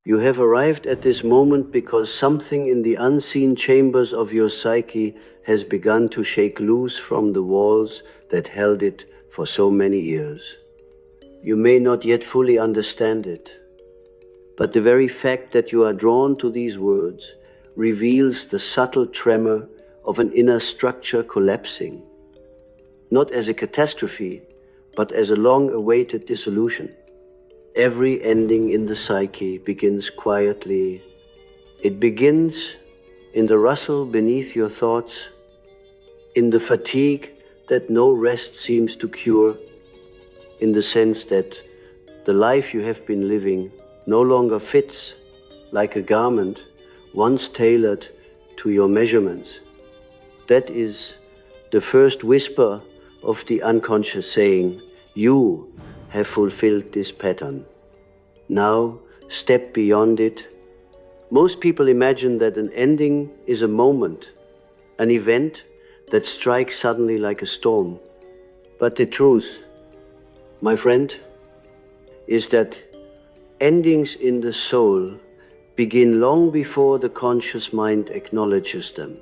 You have arrived at this moment because something in the unseen chambers of your psyche has begun to shake loose from the walls that held it for so many years. You may not yet fully understand it, but the very fact that you are drawn to these words reveals the subtle tremor of an inner structure collapsing, not as a catastrophe, but as a long-awaited dissolution. Every ending in the psyche begins quietly. It begins in the rustle beneath your thoughts, in the fatigue that no rest seems to cure, in the sense that the life you have been living no longer fits like a garment once tailored to your measurements. That is the first whisper of the unconscious saying, you have fulfilled this pattern. Now step beyond it. Most people imagine that an ending is a moment, an event that strikes suddenly like a storm. But the truth, my friend, is that endings in the soul begin long before the conscious mind acknowledges them.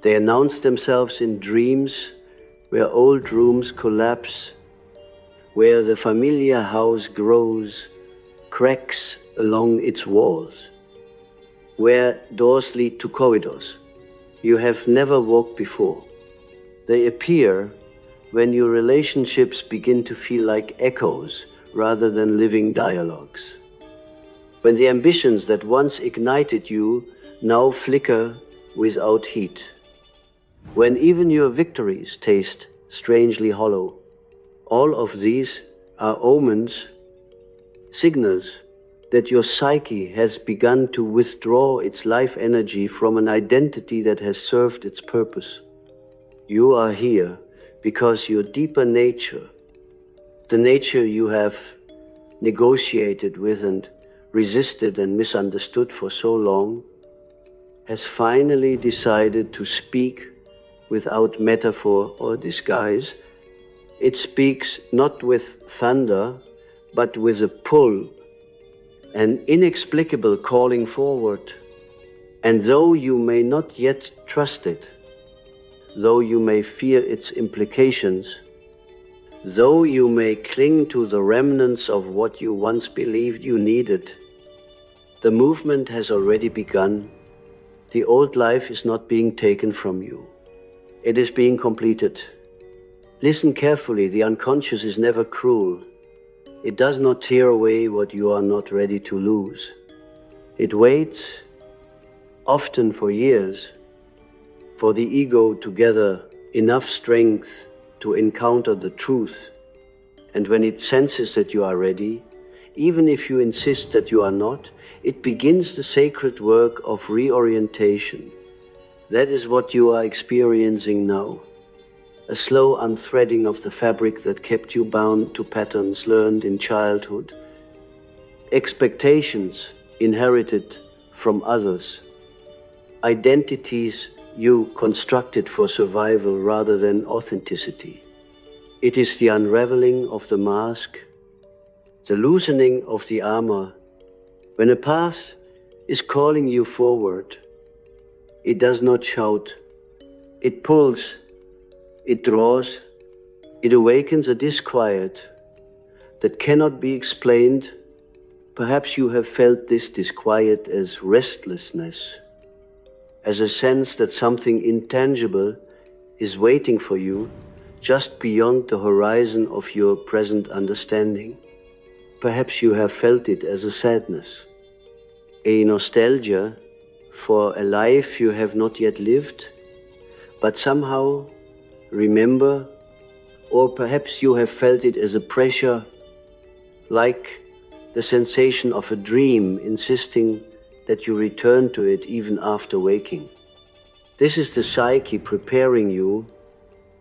They announce themselves in dreams where old rooms collapse, where the familiar house grows, cracks along its walls, where doors lead to corridors you have never walked before. They appear when your relationships begin to feel like echoes rather than living dialogues. When the ambitions that once ignited you now flicker without heat. When even your victories taste strangely hollow. All of these are omens, signals that your psyche has begun to withdraw its life energy from an identity that has served its purpose. You are here because your deeper nature, the nature you have negotiated with and resisted and misunderstood for so long, has finally decided to speak without metaphor or disguise. It speaks not with thunder, but with a pull, an inexplicable calling forward. And though you may not yet trust it, though you may fear its implications, though you may cling to the remnants of what you once believed you needed, the movement has already begun. The old life is not being taken from you. It is being completed. Listen carefully, the unconscious is never cruel. It does not tear away what you are not ready to lose. It waits, often for years, for the ego to gather enough strength to encounter the truth. And when it senses that you are ready, even if you insist that you are not, it begins the sacred work of reorientation. That is what you are experiencing now. A slow unthreading of the fabric that kept you bound to patterns learned in childhood, expectations inherited from others, identities you constructed for survival rather than authenticity. It is the unraveling of the mask, the loosening of the armor. When a path is calling you forward, it does not shout, it pulls, it draws, it awakens a disquiet that cannot be explained. Perhaps you have felt this disquiet as restlessness, as a sense that something intangible is waiting for you just beyond the horizon of your present understanding. Perhaps you have felt it as a sadness, a nostalgia for a life you have not yet lived, but somehow remember, or perhaps you have felt it as a pressure, like the sensation of a dream insisting that you return to it even after waking. This is the psyche preparing you.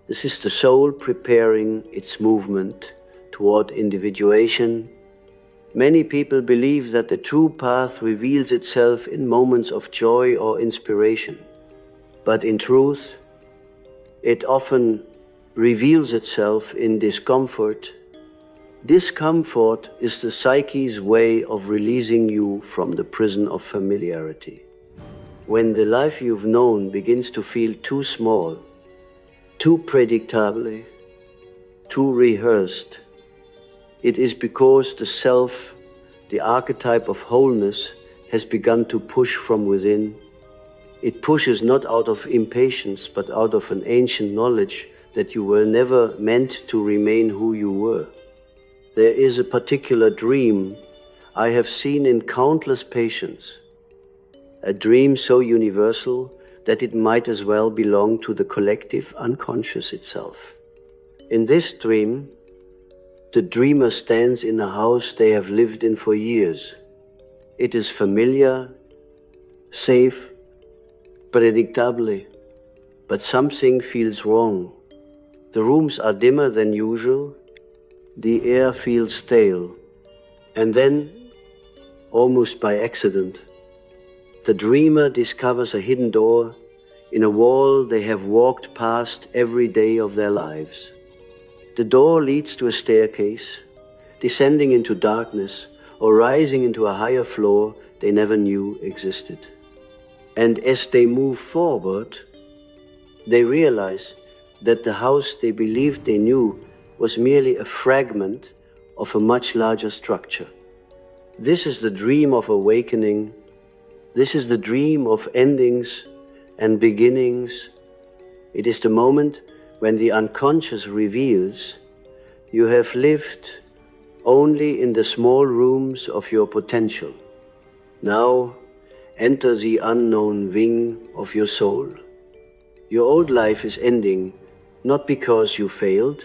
This is the soul preparing its movement toward individuation. Many people believe that the true path reveals itself in moments of joy or inspiration. But in truth, it often reveals itself in discomfort, Discomfort is the psyche's way of releasing you from the prison of familiarity. When the life you've known begins to feel too small, too predictable, too rehearsed, it is because the self, the archetype of wholeness, has begun to push from within. It pushes not out of impatience, but out of an ancient knowledge that you were never meant to remain who you were. There is a particular dream I have seen in countless patients, a dream so universal that it might as well belong to the collective unconscious itself. In this dream, the dreamer stands in a house they have lived in for years. It is familiar, safe, predictable, but something feels wrong. The rooms are dimmer than usual, the air feels stale, and then, almost by accident, the dreamer discovers a hidden door in a wall they have walked past every day of their lives. The door leads to a staircase, descending into darkness or rising into a higher floor they never knew existed. And as they move forward, they realize that the house they believed they knew was merely a fragment of a much larger structure. This is the dream of awakening. This is the dream of endings and beginnings. It is the moment when the unconscious reveals you have lived only in the small rooms of your potential. Now enter the unknown wing of your soul. Your old life is ending not because you failed.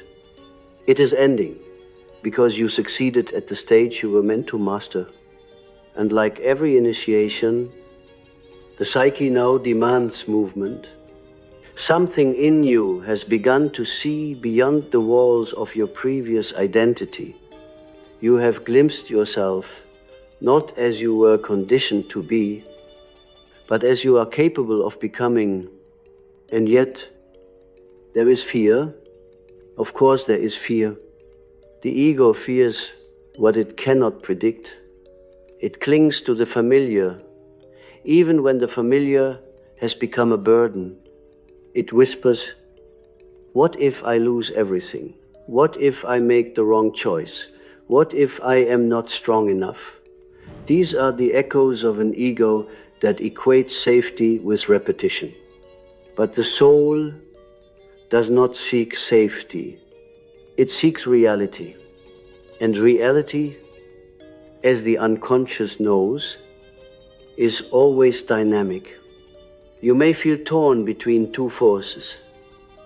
It is ending because you succeeded at the stage you were meant to master. And like every initiation, the psyche now demands movement. Something in you has begun to see beyond the walls of your previous identity. You have glimpsed yourself not as you were conditioned to be, but as you are capable of becoming. And yet, there is fear. Of course there is fear. The ego fears what it cannot predict. It clings to the familiar, even when the familiar has become a burden. It whispers, what if I lose everything? What if I make the wrong choice? What if I am not strong enough? These are the echoes of an ego that equates safety with repetition. But the soul does not seek safety. It seeks reality. And reality, as the unconscious knows, is always dynamic. You may feel torn between two forces,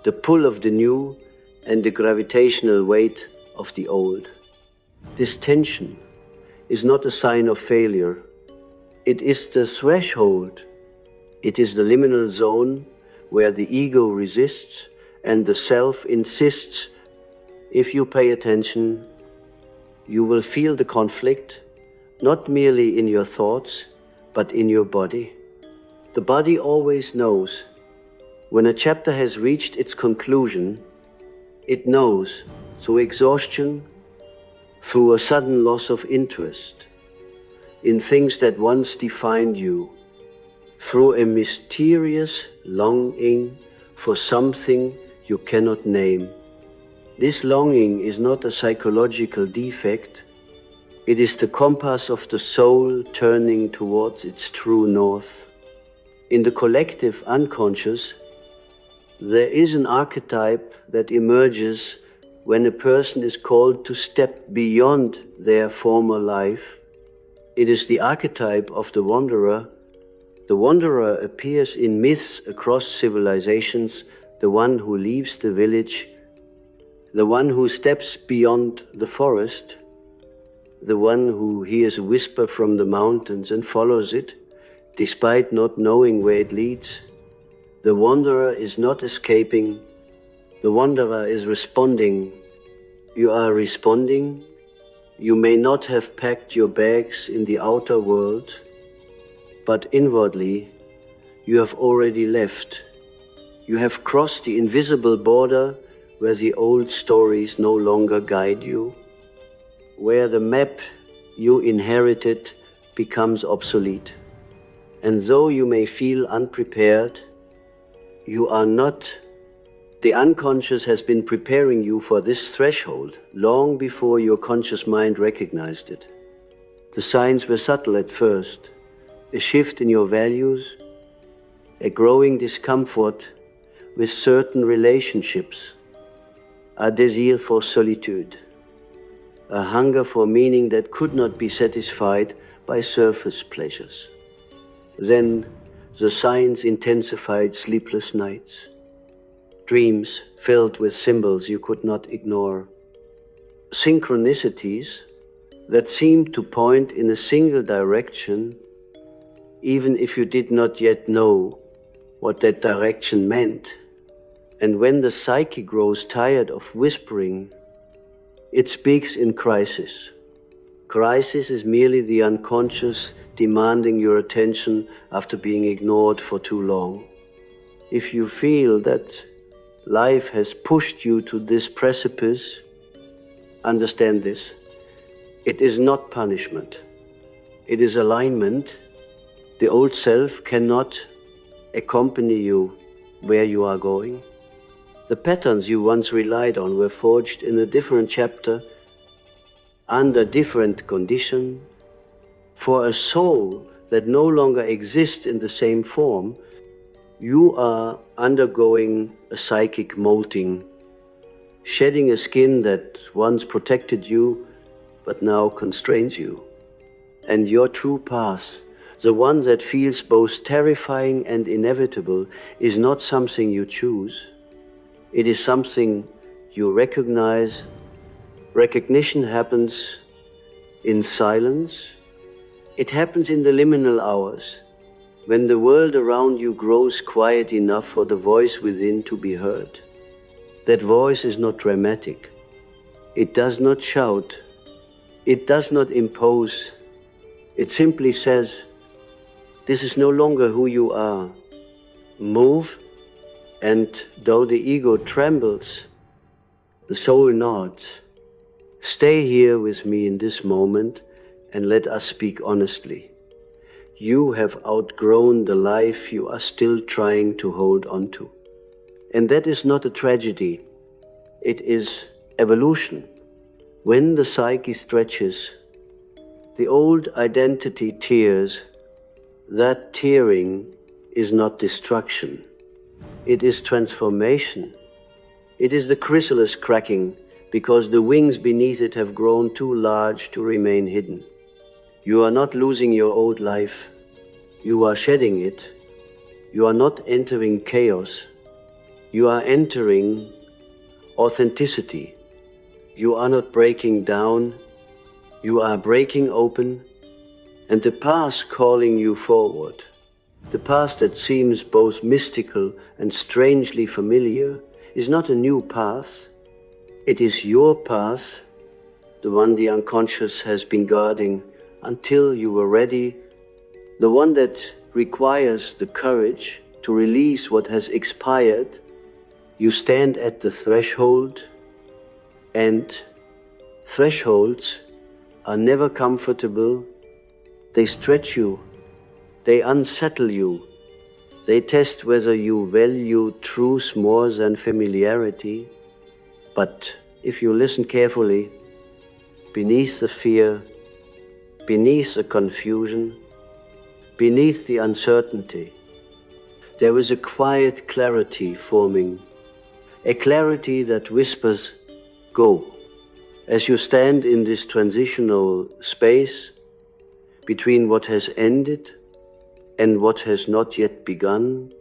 the pull of the new and the gravitational weight of the old. This tension is not a sign of failure. It is the threshold. It is the liminal zone where the ego resists and the self insists. If you pay attention, you will feel the conflict, not merely in your thoughts, but in your body. The body always knows. When a chapter has reached its conclusion, it knows through exhaustion, through a sudden loss of interest in things that once defined you, through a mysterious longing for something you cannot name. This longing is not a psychological defect. It is the compass of the soul turning towards its true north. In the collective unconscious, there is an archetype that emerges when a person is called to step beyond their former life. It is the archetype of the wanderer. The wanderer appears in myths across civilizations, the one who leaves the village, the one who steps beyond the forest, the one who hears a whisper from the mountains and follows it, despite not knowing where it leads. The wanderer is not escaping. The wanderer is responding. You are responding. You may not have packed your bags in the outer world, but inwardly you have already left. You have crossed the invisible border where the old stories no longer guide you. where the map you inherited becomes obsolete. And though you may feel unprepared, you are not. The unconscious has been preparing you for this threshold long before your conscious mind recognized it. The signs were subtle at first: a shift in your values, a growing discomfort with certain relationships, a desire for solitude, a hunger for meaning that could not be satisfied by surface pleasures. Then the signs intensified: sleepless nights, dreams filled with symbols you could not ignore, synchronicities that seemed to point in a single direction, even if you did not yet know what that direction meant. And when the psyche grows tired of whispering, it speaks in crisis. Crisis is merely the unconscious demanding your attention after being ignored for too long. If you feel that life has pushed you to this precipice, understand this: it is not punishment, it is alignment. The old self cannot accompany you where you are going. The patterns you once relied on were forged in a different chapter, under different conditions. For a soul that no longer exists in the same form, you are undergoing a psychic molting, shedding a skin that once protected you but now constrains you. And your true path, the one that feels both terrifying and inevitable, is not something you choose. It is something you recognize. Recognition happens in silence. It happens in the liminal hours, when the world around you grows quiet enough for the voice within to be heard. That voice is not dramatic. It does not shout. It does not impose. It simply says, "This is no longer who you are. Move." And though the ego trembles, the soul nods. Stay here with me in this moment and let us speak honestly. You have outgrown the life you are still trying to hold on to. And that is not a tragedy. It is evolution. When the psyche stretches, the old identity tears. That tearing is not destruction. It is transformation. It is the chrysalis cracking because the wings beneath it have grown too large to remain hidden. You are not losing your old life. You are shedding it. You are not entering chaos. You are entering authenticity. You are not breaking down. You are breaking open, and the path calling you forward. The path that seems both mystical and strangely familiar is not a new path. It is your path, the one the unconscious has been guarding until you were ready, the one that requires the courage to release what has expired. You stand at the threshold, and thresholds are never comfortable. They stretch you. They unsettle you. They test whether you value truth more than familiarity. But if you listen carefully, beneath the fear, beneath the confusion, beneath the uncertainty, there is a quiet clarity forming, a clarity that whispers, "Go." As you stand in this transitional space between what has ended and what has not yet begun,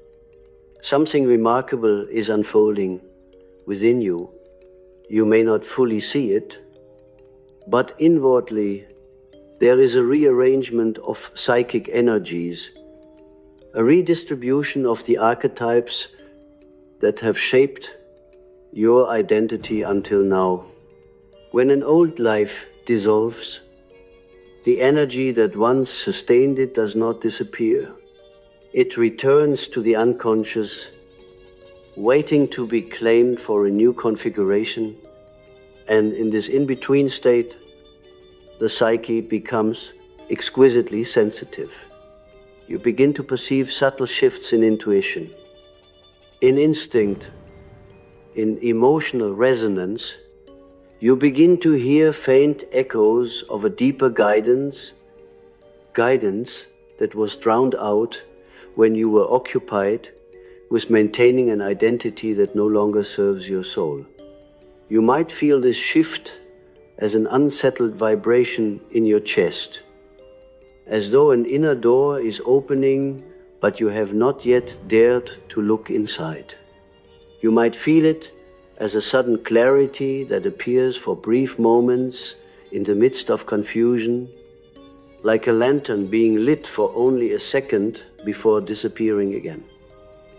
something remarkable is unfolding within you. You may not fully see it, but inwardly there is a rearrangement of psychic energies, a redistribution of the archetypes that have shaped your identity until now. When an old life dissolves, the energy that once sustained it does not disappear. It returns to the unconscious, waiting to be claimed for a new configuration. And in this in-between state, the psyche becomes exquisitely sensitive. You begin to perceive subtle shifts in intuition, in instinct, in emotional resonance. You begin to hear faint echoes of a deeper guidance that was drowned out when you were occupied with maintaining an identity that no longer serves your soul. You might feel this shift as an unsettled vibration in your chest, as though an inner door is opening, but you have not yet dared to look inside. You might feel it as a sudden clarity that appears for brief moments in the midst of confusion, like a lantern being lit for only a second before disappearing again.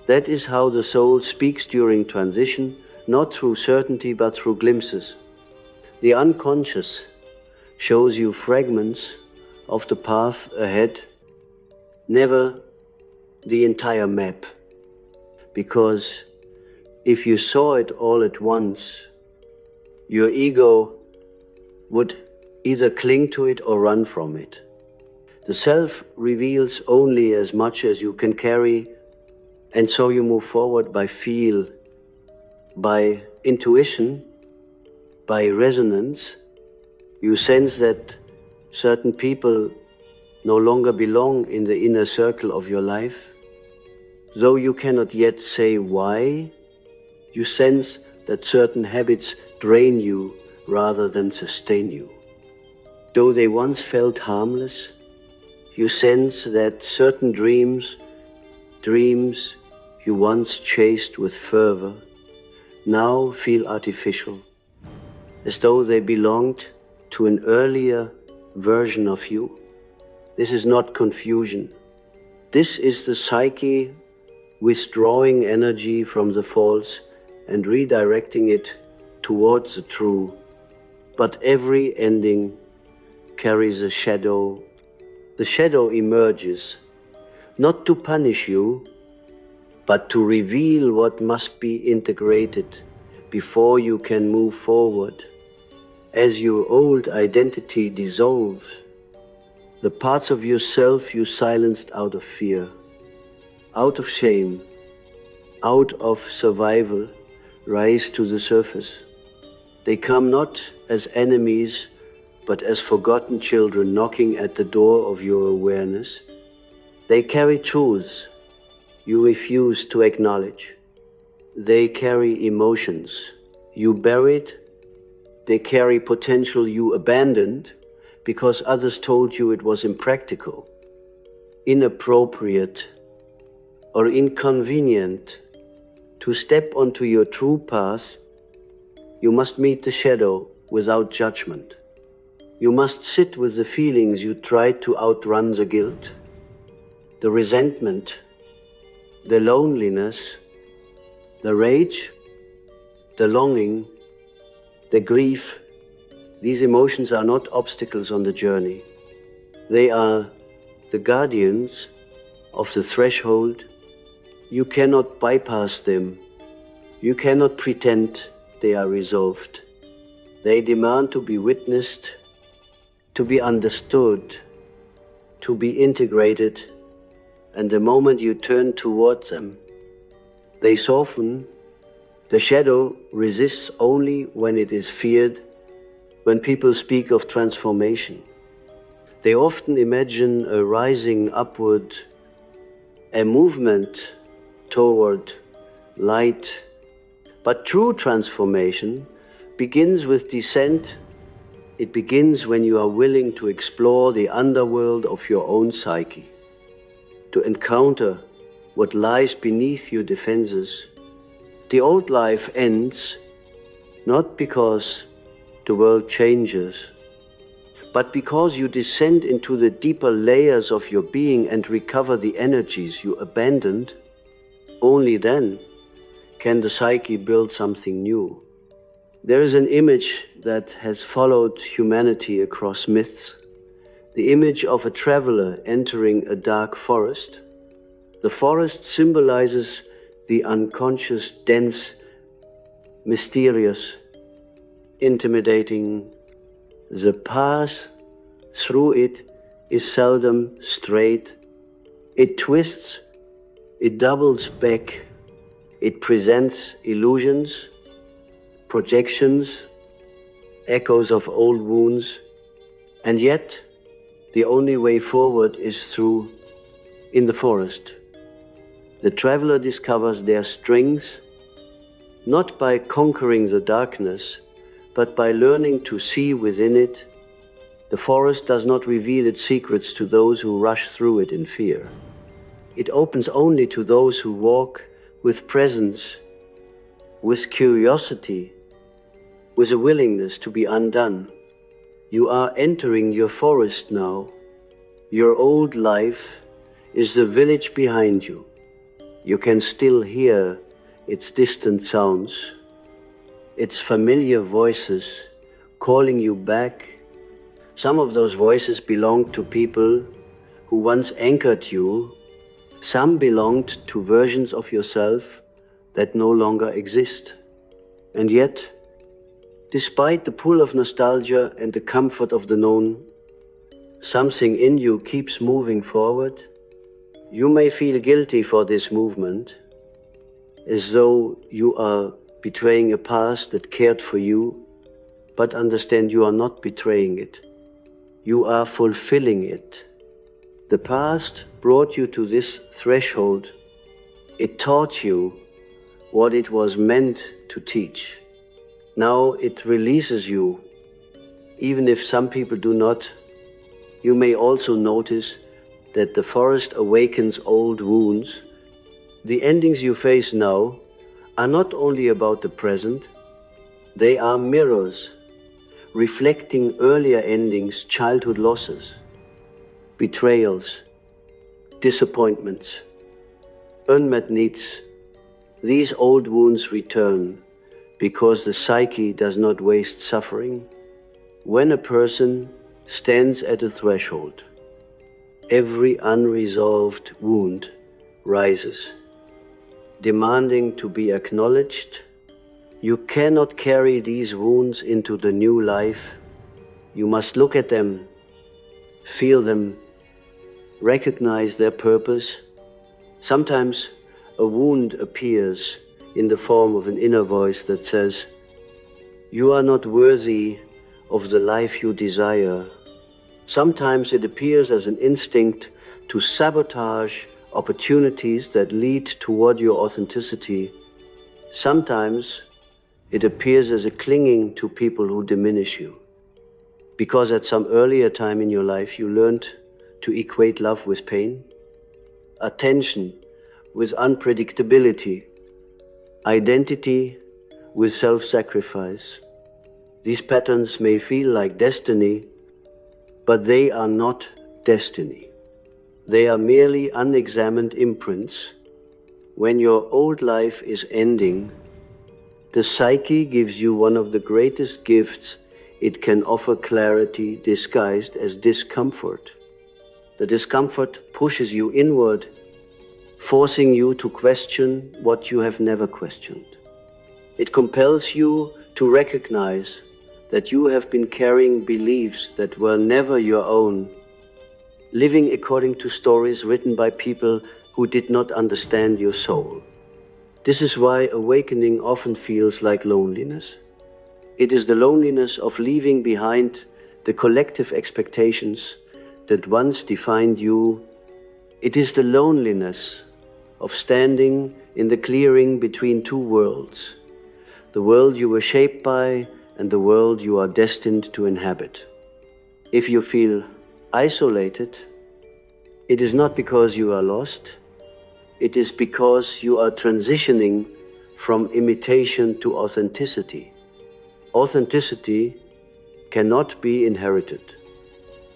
That is how the soul speaks during transition, not through certainty but through glimpses. The unconscious shows you fragments of the path ahead, never the entire map, because if you saw it all at once, your ego would either cling to it or run from it. The self reveals only as much as you can carry, and so you move forward by feel, by intuition, by resonance. You sense that certain people no longer belong in the inner circle of your life. Though you cannot yet say why, you sense that certain habits drain you rather than sustain you. Though they once felt harmless, you sense that certain dreams you once chased with fervor, now feel artificial, as though they belonged to an earlier version of you. This is not confusion. This is the psyche withdrawing energy from the false and redirecting it towards the true. But every ending carries a shadow. The shadow emerges, not to punish you, but to reveal what must be integrated before you can move forward. As your old identity dissolves, the parts of yourself you silenced out of fear, out of shame, out of survival, rise to the surface. They come not as enemies, but as forgotten children knocking at the door of your awareness. They carry truths you refuse to acknowledge. They carry emotions you buried. They carry potential you abandoned because others told you it was impractical, inappropriate, or inconvenient. To step onto your true path, you must meet the shadow without judgment. You must sit with the feelings you tried to outrun: the guilt, the resentment, the loneliness, the rage, the longing, the grief. These emotions are not obstacles on the journey. They are the guardians of the threshold. You cannot bypass them. You cannot pretend they are resolved. They demand to be witnessed, to be understood, to be integrated, and the moment you turn towards them, they soften. The shadow resists only when it is feared. When people speak of transformation, they often imagine a rising upward, a movement toward light. But true transformation begins with descent. It begins when you are willing to explore the underworld of your own psyche, to encounter what lies beneath your defenses. The old life ends not because the world changes, but because you descend into the deeper layers of your being and recover the energies you abandoned. Only then can the psyche build something new. There is an image that has followed humanity across myths, the image of a traveler entering a dark forest. The forest symbolizes the unconscious, dense, mysterious, intimidating. The path through it is seldom straight. It twists, it doubles back, it presents illusions, projections, echoes of old wounds, and yet the only way forward is through in the forest. The traveler discovers their strength not by conquering the darkness, but by learning to see within it. The forest does not reveal its secrets to those who rush through it in fear. It opens only to those who walk with presence, with curiosity, with a willingness to be undone. You are entering your forest now. Your old life is the village behind you. You can still hear its distant sounds, its familiar voices calling you back. Some of those voices belonged to people who once anchored you. Some belonged to versions of yourself that no longer exist. And yet, despite the pull of nostalgia and the comfort of the known, something in you keeps moving forward. You may feel guilty for this movement, as though you are betraying a past that cared for you, but understand you are not betraying it. You are fulfilling it. The past brought you to this threshold. It taught you what it was meant to teach. Now it releases you. Even if some people do not, you may also notice that the forest awakens old wounds. The endings you face now are not only about the present, they are mirrors reflecting earlier endings, childhood losses, betrayals, disappointments, unmet needs. These old wounds return because the psyche does not waste suffering. When a person stands at a threshold, every unresolved wound rises, demanding to be acknowledged. You cannot carry these wounds into the new life. You must look at them, feel them, recognize their purpose. Sometimes a wound appears in the form of an inner voice that says, "You are not worthy of the life you desire." Sometimes it appears as an instinct to sabotage opportunities that lead toward your authenticity. Sometimes it appears as a clinging to people who diminish you, because at some earlier time in your life you learned to equate love with pain, attention with unpredictability, identity with self-sacrifice. These patterns may feel like destiny, but they are not destiny. They are merely unexamined imprints. When your old life is ending, the psyche gives you one of the greatest gifts. It can offer clarity disguised as discomfort. The discomfort pushes you inward, forcing you to question what you have never questioned. It compels you to recognize that you have been carrying beliefs that were never your own, living according to stories written by people who did not understand your soul. This is why awakening often feels like loneliness. It is the loneliness of leaving behind the collective expectations that once defined you. It is the loneliness of standing in the clearing between two worlds, the world you were shaped by and the world you are destined to inhabit. If you feel isolated, it is not because you are lost. It is because you are transitioning from imitation to authenticity. Authenticity cannot be inherited.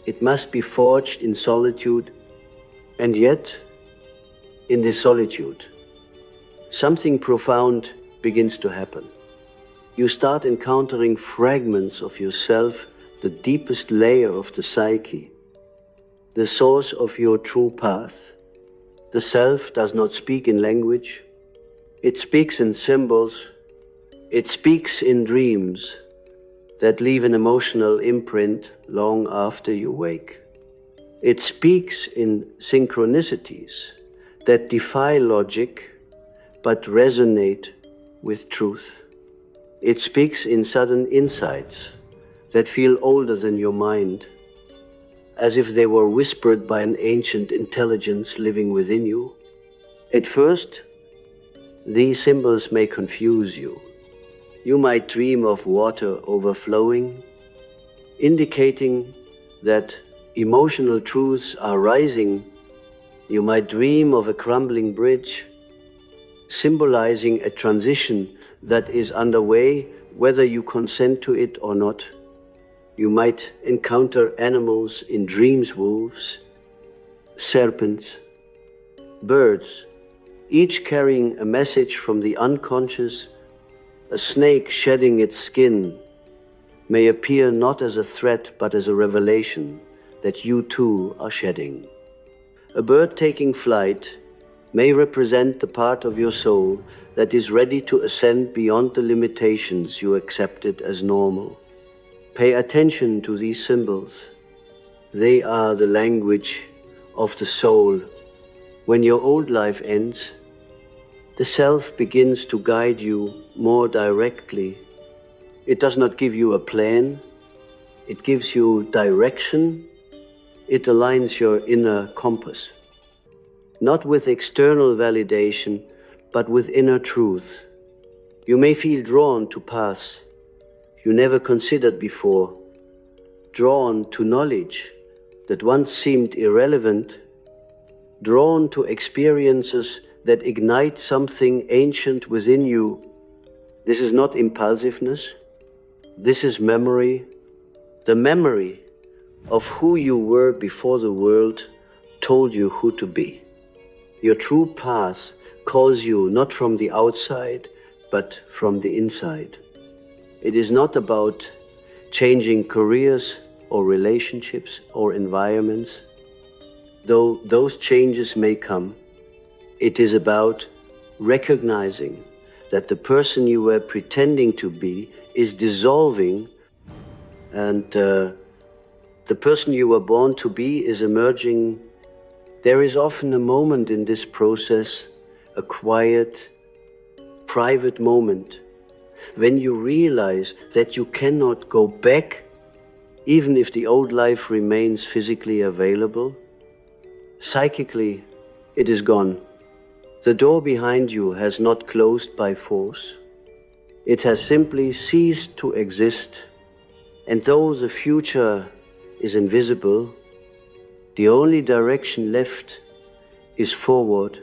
It must be forged in solitude, and yet, in this solitude, something profound begins to happen. You start encountering fragments of yourself, the deepest layer of the psyche, the source of your true path. The self does not speak in language. It speaks in symbols. It speaks in dreams. that leave an emotional imprint long after you wake. It speaks in synchronicities that defy logic but resonate with truth. It speaks in sudden insights that feel older than your mind, as if they were whispered by an ancient intelligence living within you. At first, these symbols may confuse you. You might dream of water overflowing, indicating that emotional truths are rising. You might dream of a crumbling bridge, symbolizing a transition that is underway, whether you consent to it or not. You might encounter animals in dreams, wolves, serpents, birds, each carrying a message from the unconscious. A snake shedding its skin may appear not as a threat but as a revelation that you too are shedding. A bird taking flight may represent the part of your soul that is ready to ascend beyond the limitations you accepted as normal. Pay attention to these symbols. They are the language of the soul. When your old life ends, the self begins to guide you more directly. It does not give you a plan. It gives you direction. It aligns your inner compass. Not with external validation, but with inner truth. You may feel drawn to paths you never considered before, drawn to knowledge that once seemed irrelevant, drawn to experiences that ignite something ancient within you. This is not impulsiveness. This is memory, the memory of who you were before the world told you who to be. Your true path calls you not from the outside, but from the inside. It is not about changing careers or relationships or environments, though those changes may come. It is about recognizing that the person you were pretending to be is dissolving, and the person you were born to be is emerging. There is often a moment in this process, a quiet, private moment, when you realize that you cannot go back, even if the old life remains physically available. Psychically, it is gone. The door behind you has not closed by force. It has simply ceased to exist, and though the future is invisible, the only direction left is forward.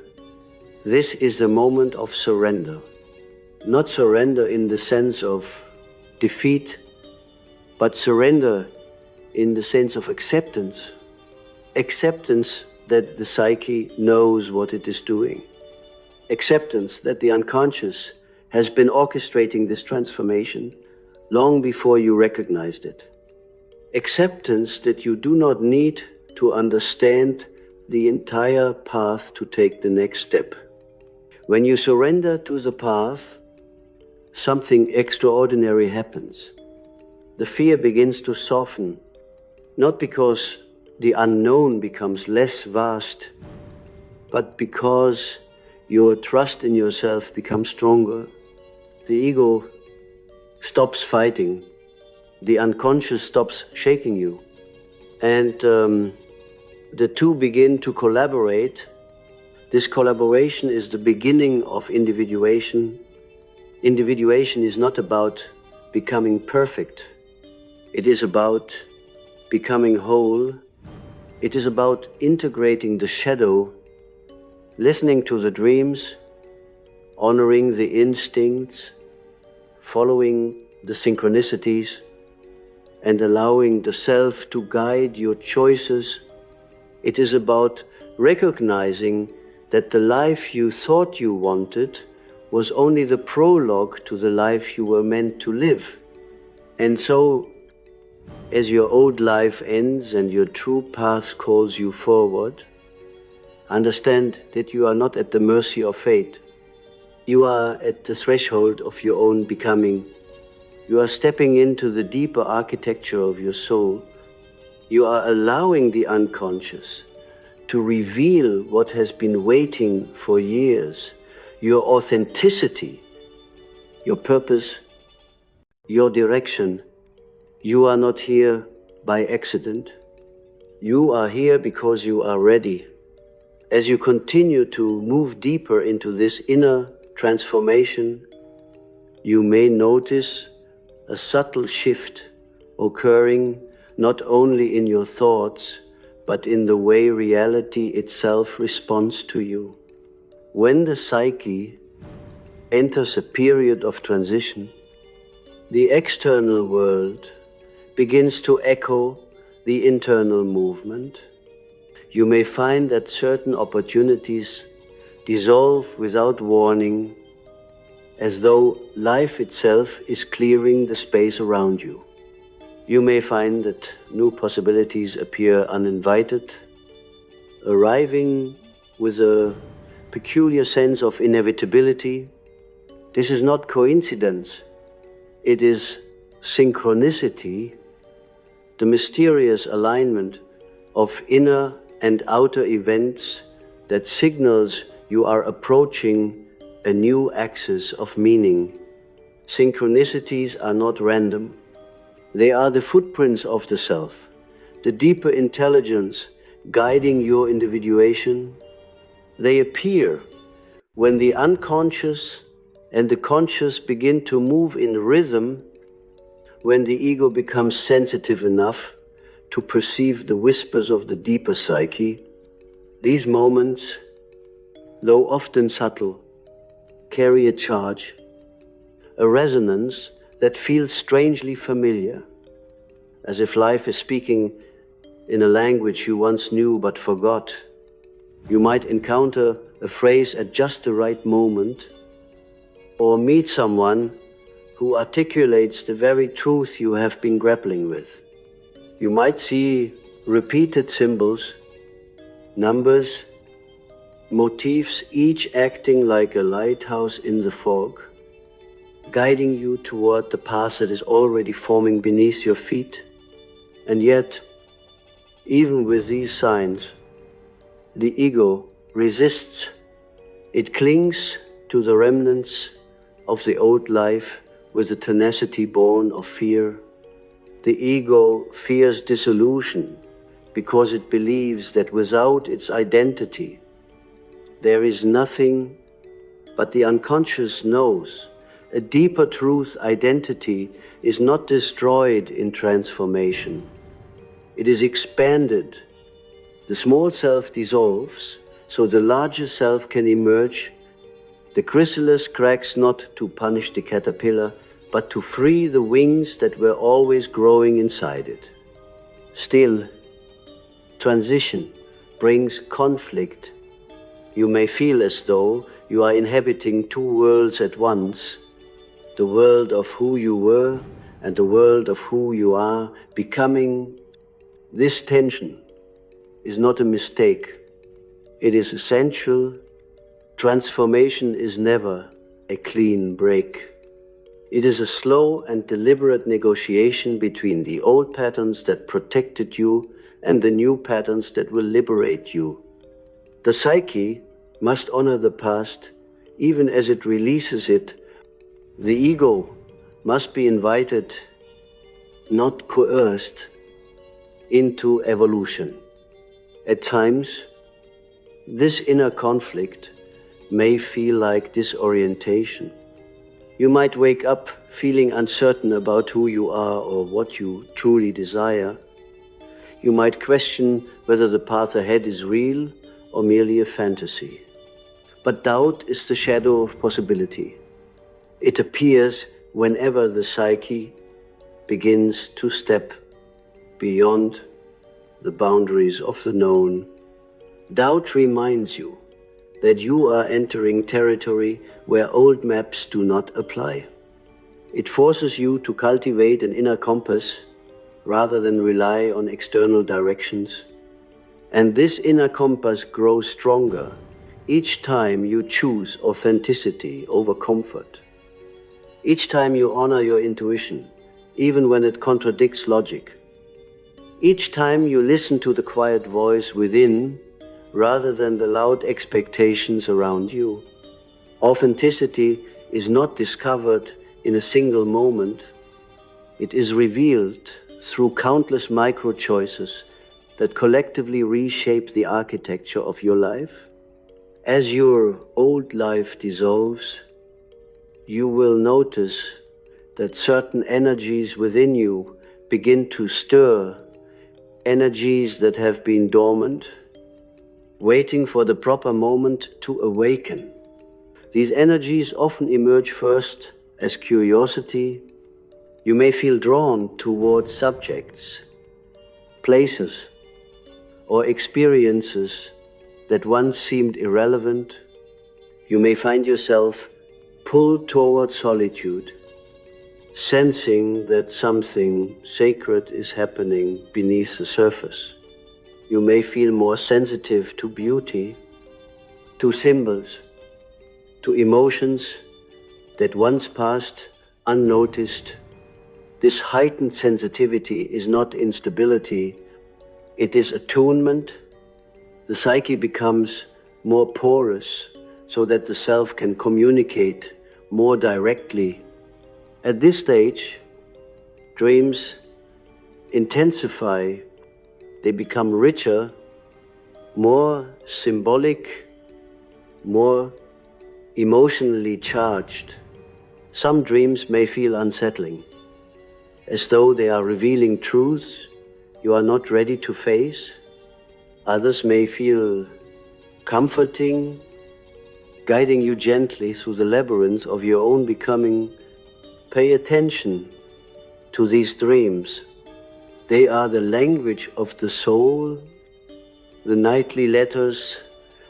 This is the moment of surrender. Not surrender in the sense of defeat, but surrender in the sense of acceptance. Acceptance that the psyche knows what it is doing. Acceptance that the unconscious has been orchestrating this transformation long before you recognized it. Acceptance that you do not need to understand the entire path to take the next step. When you surrender to the path, something extraordinary happens. The fear begins to soften, not because the unknown becomes less vast, but because your trust in yourself becomes stronger. The ego stops fighting. The unconscious stops shaking you. And the two begin to collaborate. This collaboration is the beginning of individuation. Individuation is not about becoming perfect. It is about becoming whole. It is about integrating the shadow, listening to the dreams, honoring the instincts, following the synchronicities, and allowing the self to guide your choices. It is about recognizing that the life you thought you wanted was only the prologue to the life you were meant to live. And so, as your old life ends and your true path calls you forward, understand that you are not at the mercy of fate. You are at the threshold of your own becoming. You are stepping into the deeper architecture of your soul. You are allowing the unconscious to reveal what has been waiting for years, your authenticity, your purpose, your direction. You are not here by accident. You are here because you are ready. As you continue to move deeper into this inner transformation, you may notice a subtle shift occurring not only in your thoughts, but in the way reality itself responds to you. When the psyche enters a period of transition, the external world begins to echo the internal movement. You may find that certain opportunities dissolve without warning, as though life itself is clearing the space around you. You may find that new possibilities appear uninvited, arriving with a peculiar sense of inevitability. This is not coincidence, it is synchronicity, the mysterious alignment of inner and outer events that signals you are approaching a new axis of meaning. Synchronicities are not random. They are the footprints of the self, the deeper intelligence guiding your individuation. They appear when the unconscious and the conscious begin to move in rhythm, when the ego becomes sensitive enough to perceive the whispers of the deeper psyche. These moments, though often subtle, carry a charge, a resonance that feels strangely familiar, as if life is speaking in a language you once knew but forgot. You might encounter a phrase at just the right moment, or meet someone who articulates the very truth you have been grappling with. You might see repeated symbols, numbers, motifs, each acting like a lighthouse in the fog, guiding you toward the path that is already forming beneath your feet. And yet, even with these signs, the ego resists. It clings to the remnants of the old life with a tenacity born of fear. The ego fears dissolution because it believes that without its identity, there is nothing. But the unconscious knows a deeper truth: identity is not destroyed in transformation. It is expanded. The small self dissolves, so the larger self can emerge. The chrysalis cracks not to punish the caterpillar, but to free the wings that were always growing inside it. Still, transition brings conflict. You may feel as though you are inhabiting two worlds at once, the world of who you were and the world of who you are becoming. This tension is not a mistake. It is essential. Transformation is never a clean break. It is a slow and deliberate negotiation between the old patterns that protected you and the new patterns that will liberate you. The psyche must honor the past even as it releases it. The ego must be invited, not coerced, into evolution. At times, this inner conflict may feel like disorientation. You might wake up feeling uncertain about who you are or what you truly desire. You might question whether the path ahead is real or merely a fantasy. But doubt is the shadow of possibility. It appears whenever the psyche begins to step beyond the boundaries of the known. Doubt reminds you that you are entering territory where old maps do not apply. It forces you to cultivate an inner compass rather than rely on external directions. And this inner compass grows stronger each time you choose authenticity over comfort. Each time you honor your intuition, even when it contradicts logic. Each time you listen to the quiet voice within rather than the loud expectations around you. Authenticity is not discovered in a single moment. It is revealed through countless micro-choices that collectively reshape the architecture of your life. As your old life dissolves, you will notice that certain energies within you begin to stir, energies that have been dormant, waiting for the proper moment to awaken. These energies often emerge first as curiosity. You may feel drawn towards subjects, places, or experiences that once seemed irrelevant. You may find yourself pulled toward solitude, sensing that something sacred is happening beneath the surface. You may feel more sensitive to beauty, to symbols, to emotions that once passed unnoticed. This heightened sensitivity is not instability, it is attunement. The psyche becomes more porous so that the self can communicate more directly. At this stage, dreams intensify, they become richer, more symbolic, more emotionally charged. Some dreams may feel unsettling, as though they are revealing truths you are not ready to face. Others may feel comforting, guiding you gently through the labyrinth of your own becoming. Pay attention to these dreams. They are the language of the soul, the nightly letters,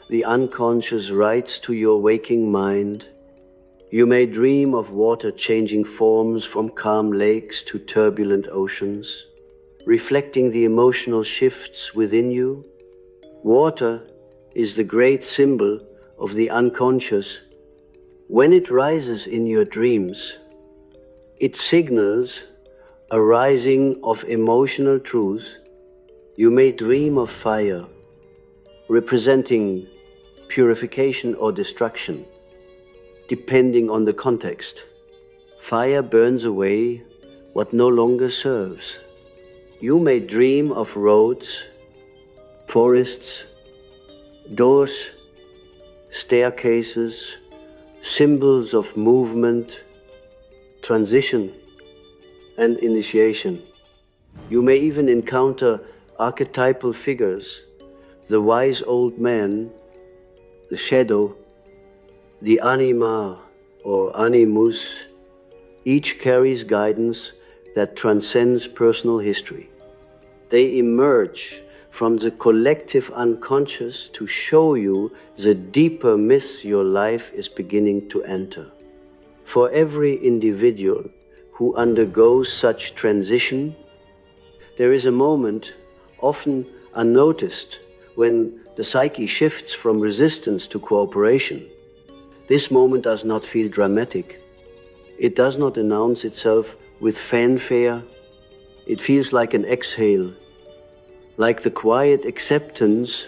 the unconscious writes to your waking mind. You may dream of water changing forms from calm lakes to turbulent oceans, reflecting the emotional shifts within you. Water is the great symbol of the unconscious. When it rises in your dreams, it signals a rising of emotional truth. You may dream of fire, representing purification or destruction, depending on the context. Fire burns away what no longer serves. You may dream of roads, forests, doors, staircases, symbols of movement, transition, and initiation. You may even encounter archetypal figures, the wise old man, the shadow, the anima or animus. Each carries guidance that transcends personal history. They emerge from the collective unconscious to show you the deeper myths your life is beginning to enter. For every individual who undergoes such transition, there is a moment, often unnoticed, when the psyche shifts from resistance to cooperation. This moment does not feel dramatic. It does not announce itself with fanfare. It feels like an exhale, like the quiet acceptance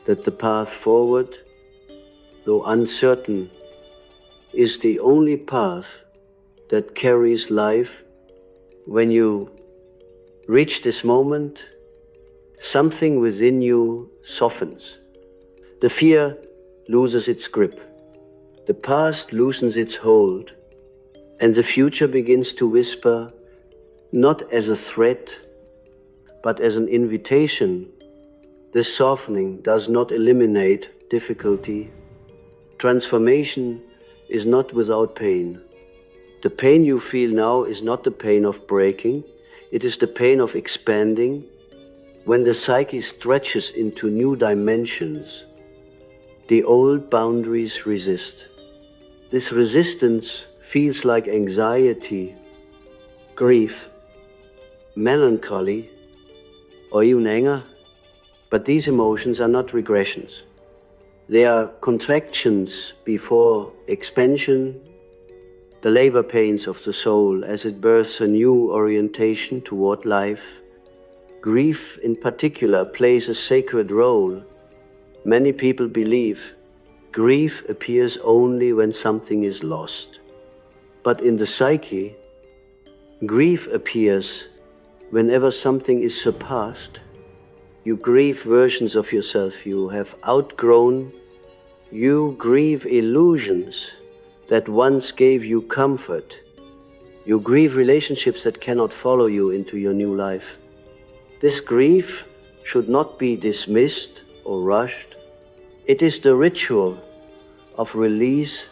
that the path forward, though uncertain, is the only path that carries life. When you reach this moment, something within you softens. The fear loses its grip. The past loosens its hold, and the future begins to whisper, not as a threat, but as an invitation. This softening does not eliminate difficulty. Transformation is not without pain. The pain you feel now is not the pain of breaking, it is the pain of expanding. When the psyche stretches into new dimensions, the old boundaries resist. This resistance feels like anxiety, grief, melancholy, or even anger. But these emotions are not regressions. They are contractions before expansion. the labor pains of the soul as it births a new orientation toward life. Grief in particular plays a sacred role. Many people believe grief appears only when something is lost. But in the psyche, grief appears whenever something is surpassed. You grieve versions of yourself you have outgrown. You grieve illusions that once gave you comfort. You grieve relationships that cannot follow you into your new life. This grief should not be dismissed or rushed. It is the ritual of release.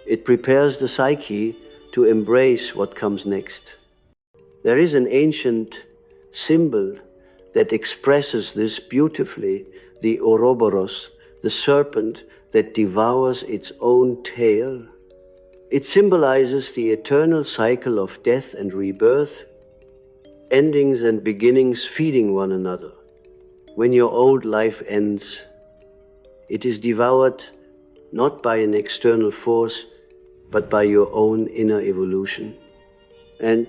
It prepares the psyche to embrace what comes next. There is an ancient symbol that expresses this beautifully, the Ouroboros, the serpent that devours its own tail. It symbolizes the eternal cycle of death and rebirth, endings and beginnings feeding one another. When your old life ends, it is devoured not by an external force, but by your own inner evolution. And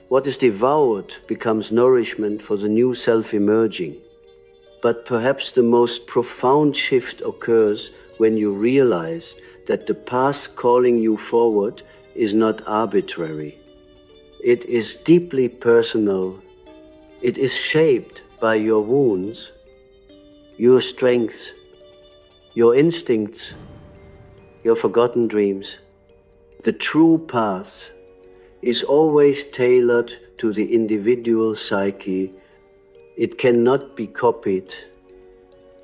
what is devoured becomes nourishment for the new self emerging. But perhaps the most profound shift occurs when you realize that the path calling you forward is not arbitrary. It is deeply personal. It is shaped by your wounds, your strengths, your instincts, your forgotten dreams. The true path is always tailored to the individual psyche. It cannot be copied,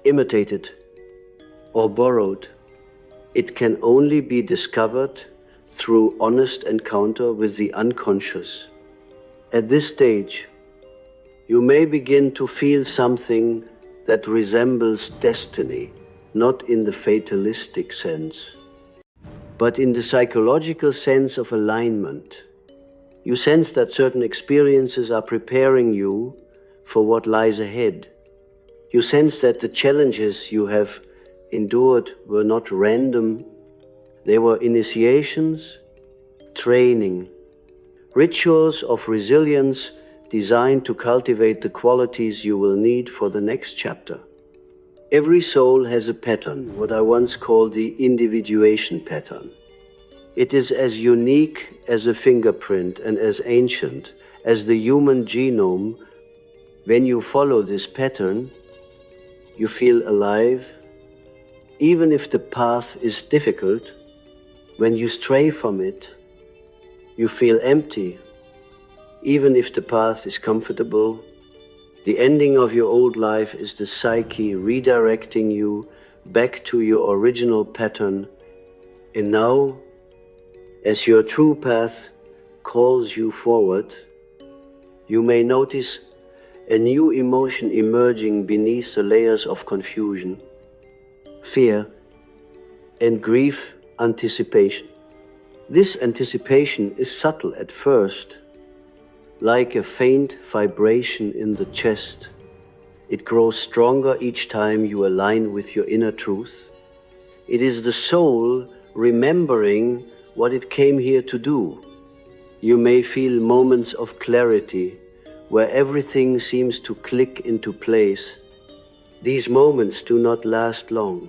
imitated, or borrowed. It can only be discovered through honest encounter with the unconscious. At this stage, you may begin to feel something that resembles destiny, not in the fatalistic sense, but in the psychological sense of alignment. You sense that certain experiences are preparing you for what lies ahead. You sense that the challenges you have endured were not random. They were initiations, training, rituals of resilience designed to cultivate the qualities you will need for the next chapter. Every soul has a pattern, what I once called the individuation pattern. It is as unique as a fingerprint and as ancient as the human genome. When you follow this pattern, you feel alive, even if the path is difficult. When you stray from it, you feel empty, even if the path is comfortable. The ending of your old life is the psyche redirecting you back to your original pattern. And now, as your true path calls you forward, you may notice a new emotion emerging beneath the layers of confusion, fear, and grief. Anticipation. This anticipation is subtle at first, like a faint vibration in the chest. It grows stronger each time you align with your inner truth. It is the soul remembering what it came here to do. You may feel moments of clarity where everything seems to click into place. These moments do not last long,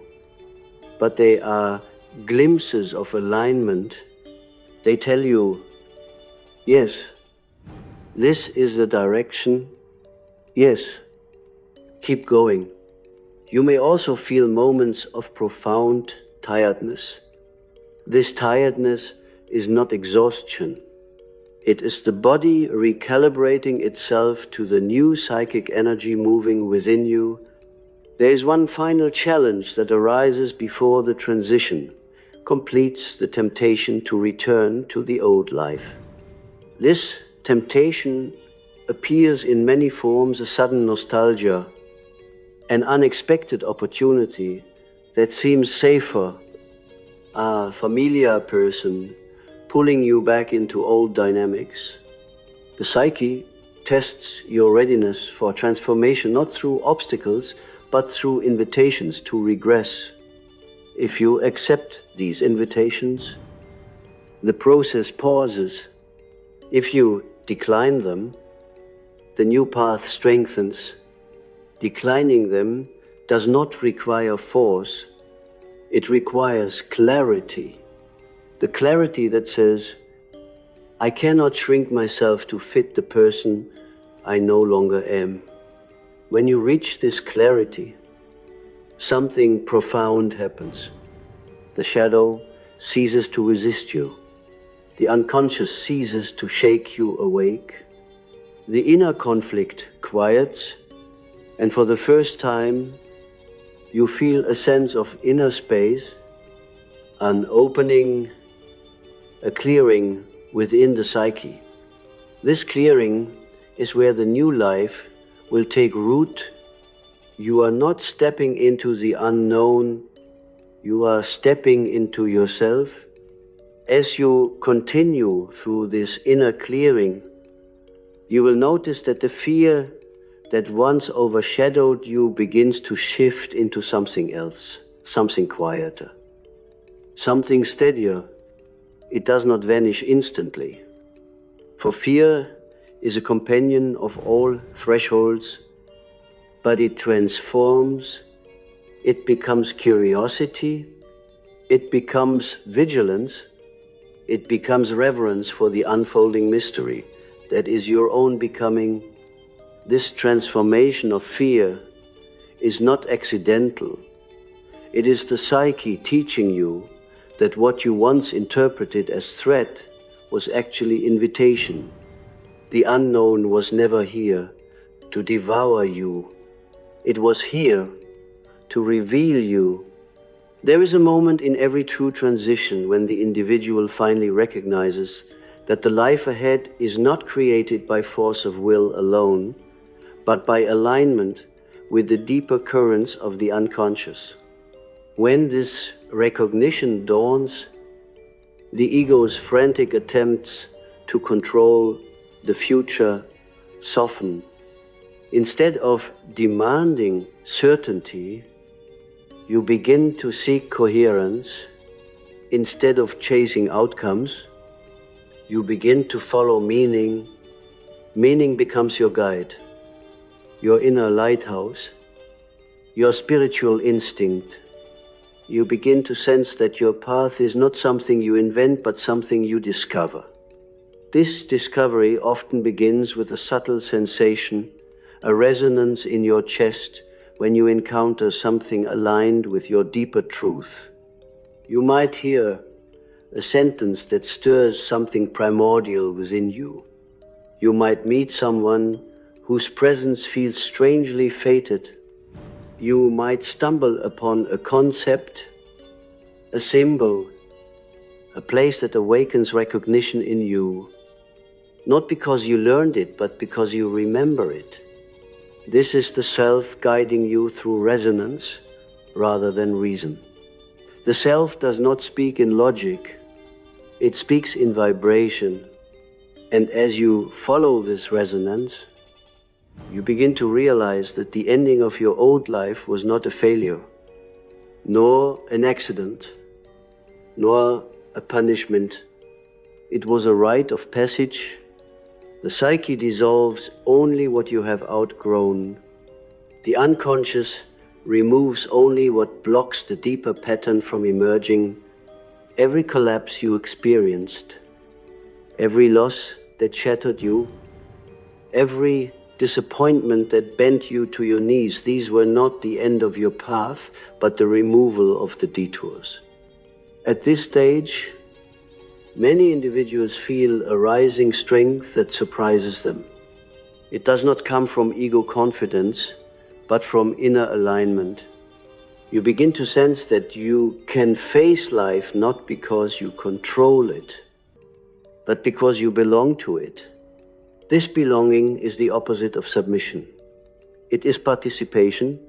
but they are glimpses of alignment. They tell you, yes, this is the direction. Yes, keep going. You may also feel moments of profound tiredness. This tiredness is not exhaustion. It is the body recalibrating itself to the new psychic energy moving within you. There is one final challenge that arises before the transition completes the temptation to return to the old life. This temptation appears in many forms: a sudden nostalgia, an unexpected opportunity that seems safer, a familiar person pulling you back into old dynamics. The psyche tests your readiness for transformation not through obstacles, but through invitations to regress. If you accept these invitations, The process pauses. If you decline them, the new path strengthens. Declining them does not require force, it requires clarity. The clarity that says, I cannot shrink myself to fit the person I no longer am. When you reach this clarity, something profound happens. The shadow ceases to resist you. The unconscious ceases to shake you awake. The inner conflict quiets, and for the first time, you feel a sense of inner space, an opening, a clearing within the psyche. This clearing is where the new life will take root. You are not stepping into the unknown, you are stepping into yourself. As you continue through this inner clearing, you will notice that the fear that once overshadowed you begins to shift into something else, something quieter, something steadier. It does not vanish instantly. For fear is a companion of all thresholds, but it transforms, it becomes curiosity, it becomes vigilance, it becomes reverence for the unfolding mystery that is your own becoming. This transformation of fear is not accidental. It is the psyche teaching you that what you once interpreted as threat was actually invitation. The unknown was never here to devour you. It was here to reveal you. There is a moment in every true transition when the individual finally recognizes that the life ahead is not created by force of will alone, but by alignment with the deeper currents of the unconscious. When this recognition dawns, the ego's frantic attempts to control the future soften. Instead of demanding certainty, you begin to seek coherence. Instead of chasing outcomes, you begin to follow meaning. Meaning becomes your guide, your inner lighthouse, your spiritual instinct. You begin to sense that your path is not something you invent, but something you discover. This discovery often begins with a subtle sensation, a resonance in your chest when you encounter something aligned with your deeper truth. You might hear a sentence that stirs something primordial within you. You might meet someone whose presence feels strangely fated. You might stumble upon a concept, a symbol, a place that awakens recognition in you, not because you learned it, but because you remember it. This is the self guiding you through resonance rather than reason. The self does not speak in logic, it speaks in vibration. And as you follow this resonance, you begin to realize that the ending of your old life was not a failure, nor an accident, nor a punishment. It was a rite of passage. The psyche dissolves only what you have outgrown. The unconscious removes only what blocks the deeper pattern from emerging. Every collapse you experienced, every loss that shattered you, every disappointment that bent you to your knees, these were not the end of your path, but the removal of the detours. At this stage, many individuals feel a rising strength that surprises them. It does not come from ego confidence, but from inner alignment. You begin to sense that you can face life not because you control it, but because you belong to it. This belonging is the opposite of submission. It is participation.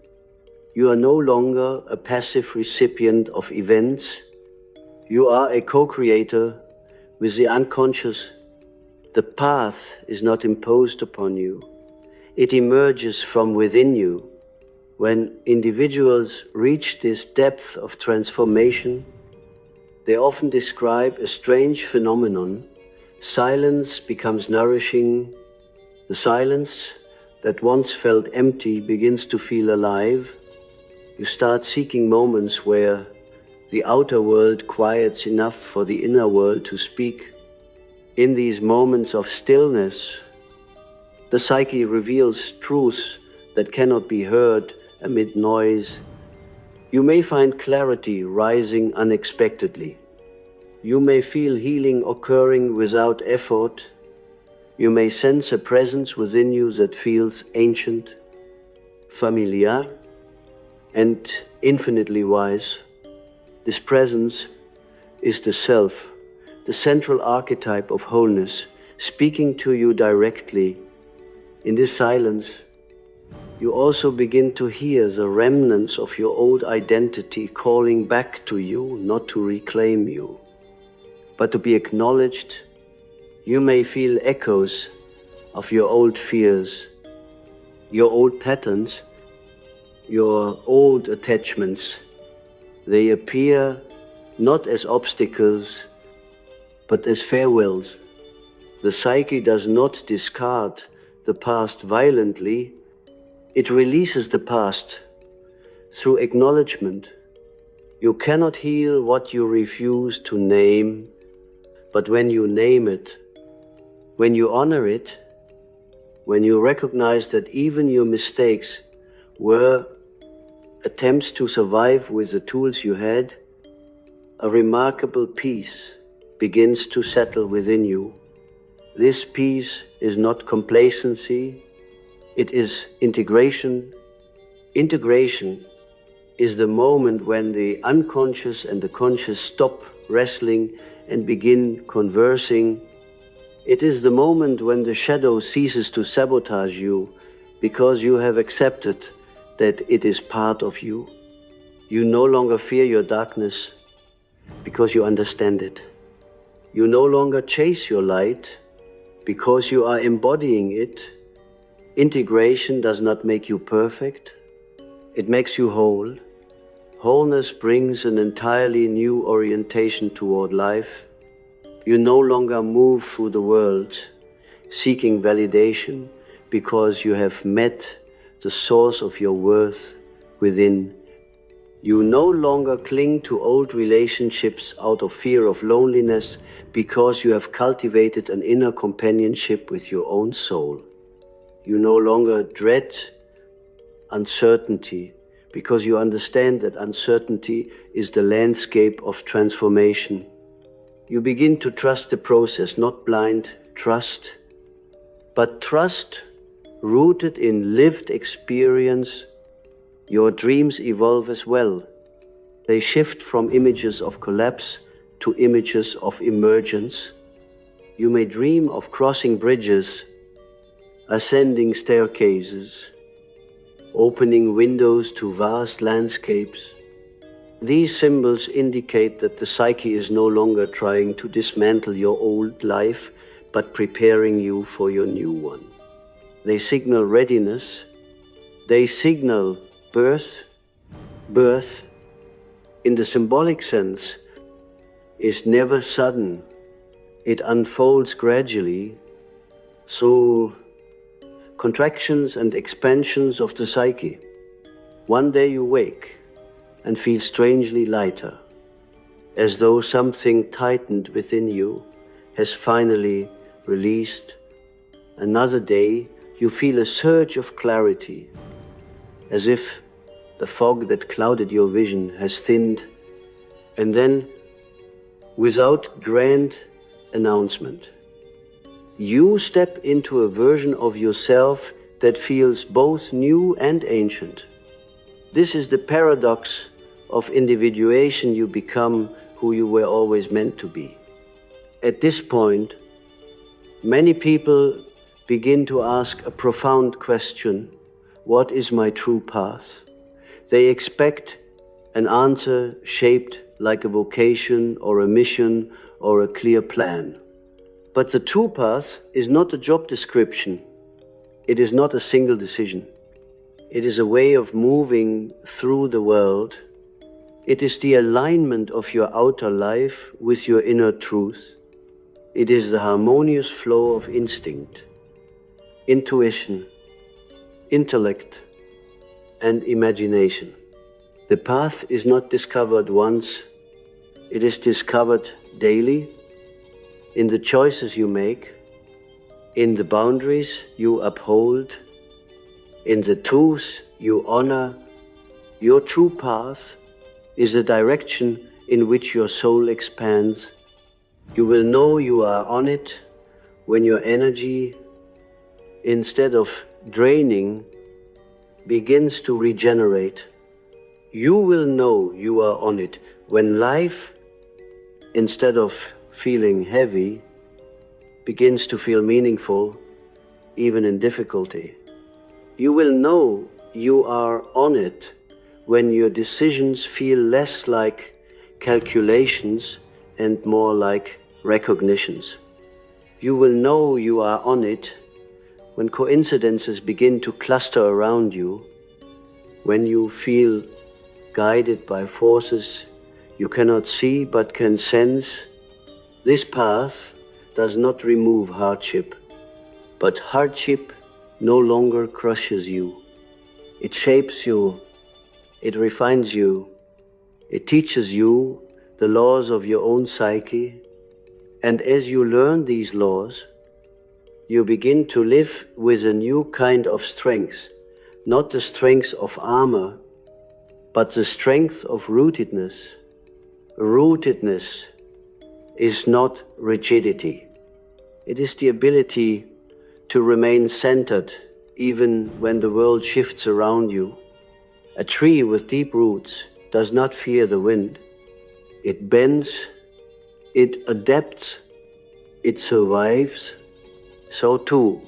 You are no longer a passive recipient of events. You are a co-creator with the unconscious. The path is not imposed upon you. It emerges from within you. When individuals reach this depth of transformation, They often describe a strange phenomenon. Silence becomes nourishing. The silence that once felt empty begins to feel alive. You start seeking moments where the outer world quiets enough for the inner world to speak. In these moments of stillness, the psyche reveals truths that cannot be heard amid noise. You may find clarity rising unexpectedly. You may feel healing occurring without effort. You may sense a presence within you that feels ancient, familiar, and infinitely wise. This presence is the self, the central archetype of wholeness, speaking to you directly. In this silence, you also begin to hear the remnants of your old identity calling back to you, not to reclaim you, but to be acknowledged. You may feel echoes of your old fears, your old patterns, your old attachments. They appear not as obstacles, but as farewells. The psyche does not discard the past violently. It releases the past through acknowledgement. You cannot heal what you refuse to name, but when you name it, when you honor it, when you recognize that even your mistakes were attempts to survive with the tools you had, a remarkable peace begins to settle within you. This peace is not complacency, it is integration. Integration is the moment when the unconscious and the conscious stop wrestling and begin conversing. It is the moment when the shadow ceases to sabotage you because you have accepted that it is part of you. You no longer fear your darkness because you understand it. You no longer chase your light because you are embodying it. Integration does not make you perfect, it makes you whole. Wholeness brings an entirely new orientation toward life. You no longer move through the world seeking validation because you have met the source of your worth within. You no longer cling to old relationships out of fear of loneliness because you have cultivated an inner companionship with your own soul. You no longer dread uncertainty because you understand that uncertainty is the landscape of transformation. You begin to trust the process, not blind trust, but trust rooted in lived experience. Your dreams evolve as well. They shift from images of collapse to images of emergence. You may dream of crossing bridges, ascending staircases, opening windows to vast landscapes. These symbols indicate that the psyche is no longer trying to dismantle your old life, but preparing you for your new one. They signal readiness. They signal birth. Birth, in the symbolic sense, is never sudden. It unfolds gradually through contractions and expansions of the psyche. One day you wake and feel strangely lighter, as though something tightened within you has finally released. Another day you feel a surge of clarity, as if the fog that clouded your vision has thinned. And then, without grand announcement, you step into a version of yourself that feels both new and ancient. This is the paradox of individuation. You become who you were always meant to be. At this point, many people begin to ask a profound question: what is my true path? They expect an answer shaped like a vocation or a mission or a clear plan. But the true path is not a job description. It is not a single decision. It is a way of moving through the world It is the alignment of your outer life with your inner truth. It is the harmonious flow of instinct, intuition, intellect, and imagination. The path is not discovered once, it is discovered daily in the choices you make, in the boundaries you uphold, in the truths you honor. Your true path is the direction in which your soul expands. You will know you are on it when your energy, instead of draining, begins to regenerate. You will know you are on it when life, instead of feeling heavy, begins to feel meaningful, even in difficulty. You will know you are on it when your decisions feel less like calculations and more like recognitions. You will know you are on it when coincidences begin to cluster around you, when you feel guided by forces you cannot see but can sense. This path does not remove hardship, but hardship no longer crushes you. It shapes you, it refines you, it teaches you the laws of your own psyche, and as you learn these laws, you begin to live with a new kind of strength, not the strength of armor, but the strength of rootedness. Rootedness is not rigidity. It is the ability to remain centered even when the world shifts around you. A tree with deep roots does not fear the wind. It bends, it adapts, it survives. So too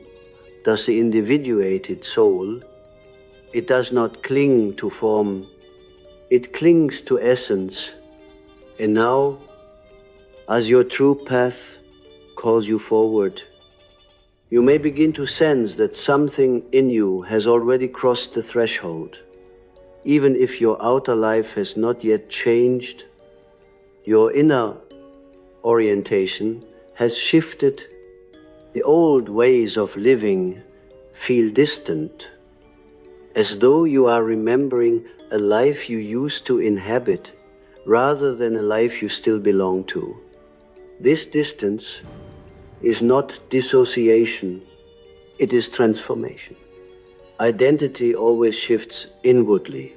does the individuated soul. It does not cling to form, it clings to essence. And now, as your true path calls you forward, you may begin to sense that something in you has already crossed the threshold. Even if your outer life has not yet changed, your inner orientation has shifted. The old ways of living feel distant, as though you are remembering a life you used to inhabit rather than a life you still belong to. This distance is not dissociation, it is transformation. Identity always shifts inwardly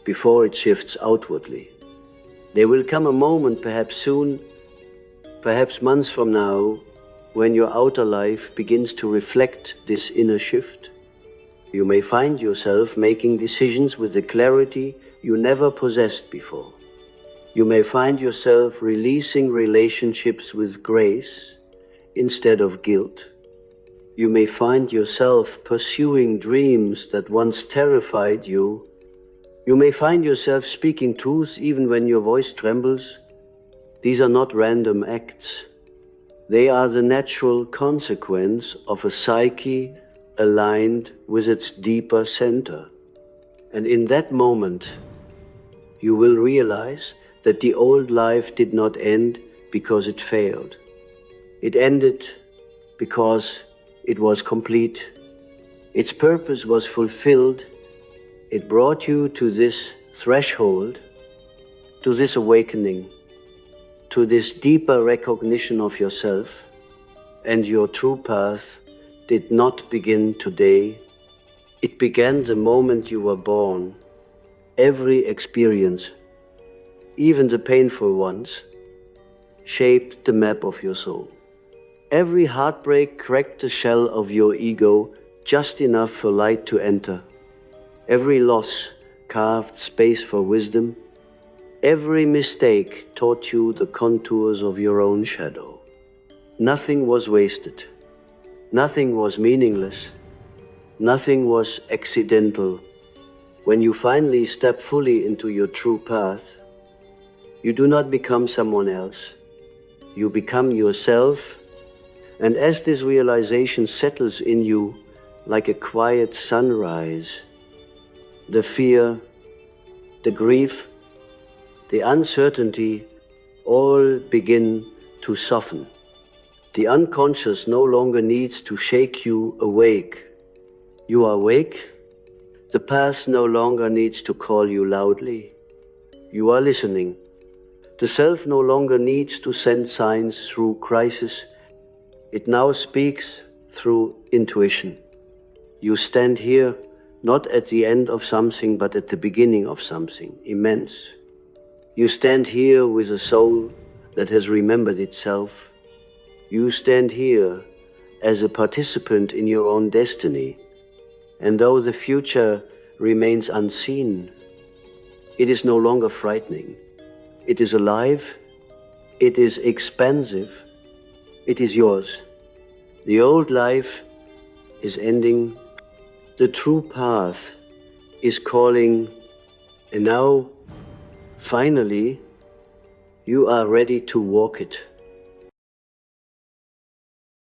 before it shifts outwardly. There will come a moment, perhaps soon, perhaps months from now, when your outer life begins to reflect this inner shift. You may find yourself making decisions with a clarity you never possessed before. You may find yourself releasing relationships with grace instead of guilt. You may find yourself pursuing dreams that once terrified you. You may find yourself speaking truth even when your voice trembles. These are not random acts. They are the natural consequence of a psyche aligned with its deeper center. And in that moment, you will realize that the old life did not end because it failed. It ended because it was complete. Its purpose was fulfilled. It brought you to this threshold, to this awakening, to this deeper recognition of yourself, and your true path did not begin today. It began the moment you were born. Every experience, even the painful ones, shaped the map of your soul. Every heartbreak cracked the shell of your ego just enough for light to enter. Every loss carved space for wisdom. Every mistake taught you the contours of your own shadow. Nothing was wasted. Nothing was meaningless. Nothing was accidental. When you finally step fully into your true path, you do not become someone else. You become yourself, and as this realization settles in you like a quiet sunrise, the fear, the grief, the uncertainty, all begin to soften. The unconscious no longer needs to shake you awake. You are awake. The past no longer needs to call you loudly. You are listening. The self no longer needs to send signs through crisis. It now speaks through intuition. You stand here not at the end of something, but at the beginning of something immense. You stand here with a soul that has remembered itself. You stand here as a participant in your own destiny. And though the future remains unseen, it is no longer frightening. It is alive. It is expansive. It is yours. The old life is ending. The true path is calling. And now, finally, you are ready to walk it.